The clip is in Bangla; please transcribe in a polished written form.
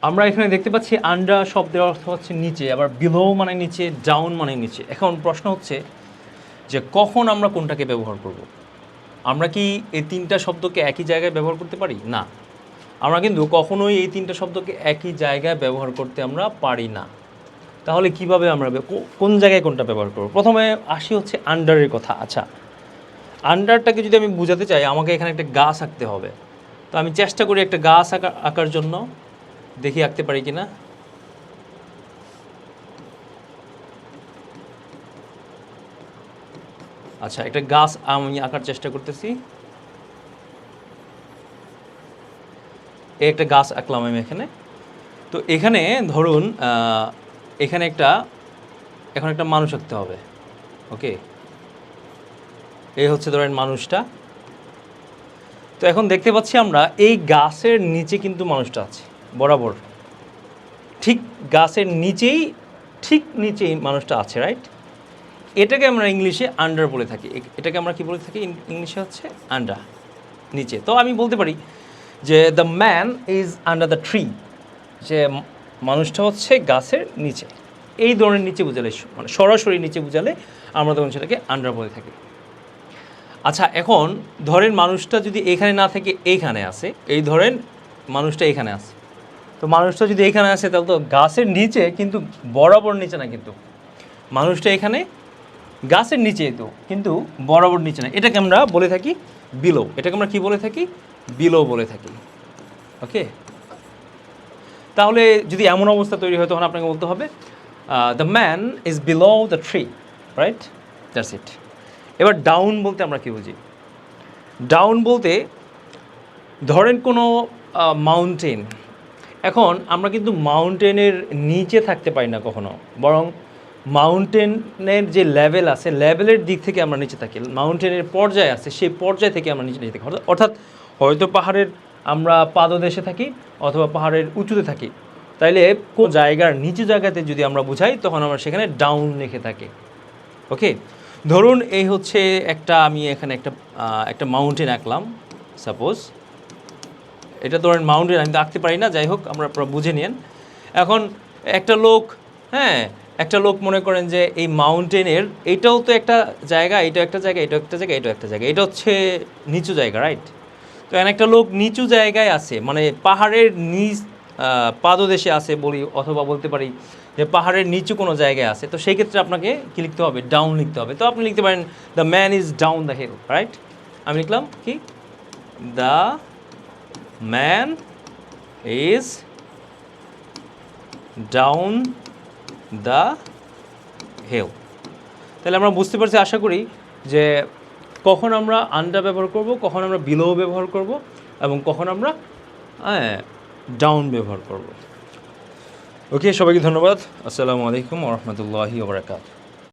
আমরা এখানে দেখতে পাচ্ছি আন্ডার শব্দের অর্থ হচ্ছে নিচে, আবার বিলো মানে নিচে, ডাউন মানে নিচে। এখন প্রশ্ন হচ্ছে যে কখন আমরা কোনটাকে ব্যবহার করব। আমরা কি এই তিনটা শব্দকে একই জায়গায় ব্যবহার করতে পারি? না, আমরা কিন্তু কখনোই এই তিনটা শব্দকে একই জায়গায় ব্যবহার করতে আমরা পারি না। তাহলে কিভাবে আমরা কোন জায়গায় কোনটা ব্যবহার করব? প্রথমে আসি হচ্ছে আন্ডারের কথা। আচ্ছা, আন্ডারটাকে যদি আমি বোঝাতে চাই, আমাকে এখানে একটা গাছ আঁকতে হবে। তো আমি চেষ্টা করি একটা গাছ আঁকার জন্য, দেখি আঁকতে পারি কিনা। আচ্ছা, একটা গাছ আমি আঁকার চেষ্টা করতেছি। একটা গাছ আঁকলাম আমি এখানে। তো এখানে ধরুন এখানে এখন একটা মানুষ আঁকতে হবে। ওকে, এই হচ্ছে ধরেন মানুষটা। তো এখন দেখতে পাচ্ছি আমরা এই গাছের নিচে কিন্তু মানুষটা আছে বরাবর, ঠিক গাছের নিচেই মানুষটা আছে, রাইট? এটাকে আমরা ইংলিশে আন্ডার বলে থাকি। এটাকে আমরা কি বলে থাকি ইংলিশে? হচ্ছে আন্ডার, নিচে। তো আমি বলতে পারি যে the man is under the tree, যে মানুষটা হচ্ছে গাছের নিচে। এই ধরনের নিচে বোঝালে, মানে সরাসরি নিচে বোঝালে আমরা তখন সেটাকে আন্ডার বলে থাকি। আচ্ছা, এখন ধরেন মানুষটা যদি এখানে না থেকে এইখানে আসে, এই ধরেন মানুষটা এখানে আসে, তো মানুষটা যদি এখানে আসে তাহলে তো গাছের নিচে, কিন্তু বরাবর নিচে না, কিন্তু মানুষটা এখানে গাছের নিচেই তো, কিন্তু বরাবর নিচে না। এটাকে আমরা বলে থাকি বিলো। এটাকে আমরা কি বলে থাকি? বিলো বলে থাকি। ওকে, তাহলে যদি এমন অবস্থা তৈরি হয় তখন আপনাকে বলতে হবে the man is below the tree, right? That's it. এবার ডাউন বলতে আমরা কি বুঝি? ডাউন বলতে ধরেন কোনো মাউন্টেন। এখন আমরা কিন্তু মাউন্টেনের নিচে থাকতে পারি না কখনো, বরং মাউন্টেনের যে লেভেল আছে, লেভেলের দিক থেকে আমরা নিচে থাকি। মাউন্টেনের পর্যায় আছে, সেই পর্যায় থেকে আমরা নিচে থাকি। অর্থাৎ হয়তো পাহাড়ের আমরা পাদদেশে থাকি অথবা পাহাড়ের উঁচুতে থাকি। তাইলে কোন জায়গার নিচু জায়গাতে যদি আমরা বুঝাই তখন আমরা সেখানে ডাউন লিখে থাকি। ওকে, ধরুন এই হচ্ছে আমি এখানে একটা মাউন্টেন আঁকলাম। সাপোজ এটা ধরেন মাউন্টেন, আমি তো আঁকতে পারি না, যাই হোক আমরা বুঝে নিন। এখন একটা লোক মনে করেন যে এই মাউন্টেনের এটাও তো একটা জায়গা, এটাও একটা জায়গা, এটাও একটা জায়গা, এটাও একটা জায়গা, এটা হচ্ছে নিচু জায়গা, রাইট? তো এখন একটা লোক নিচু জায়গায় আছে, মানে পাহাড়ের নিচ পাদদেশে আছে বলি, অথবা বলতে পারি যে পাহাড়ের নিচু কোনো জায়গায় আছে। তো সেই ক্ষেত্রে আপনাকে কী লিখতে হবে? ডাউন লিখতে হবে। তো আপনি লিখতে পারেন the man is down the hill, right? আমি লিখলাম কি? The man is down the hill. তাহলে আমরা বুঝতে পারছি আশা করি যে কখন আমরা আন্ডার ব্যবহার করব, কখন আমরা বিলো ব্যবহার করব, এবং কখন আমরা ডাউন ব্যবহার করব। ওকে, সবাইকে ধন্যবাদ। আসসালামু আলাইকুম ওয়া রাহমাতুল্লাহি ওয়া বারাকাতুহু।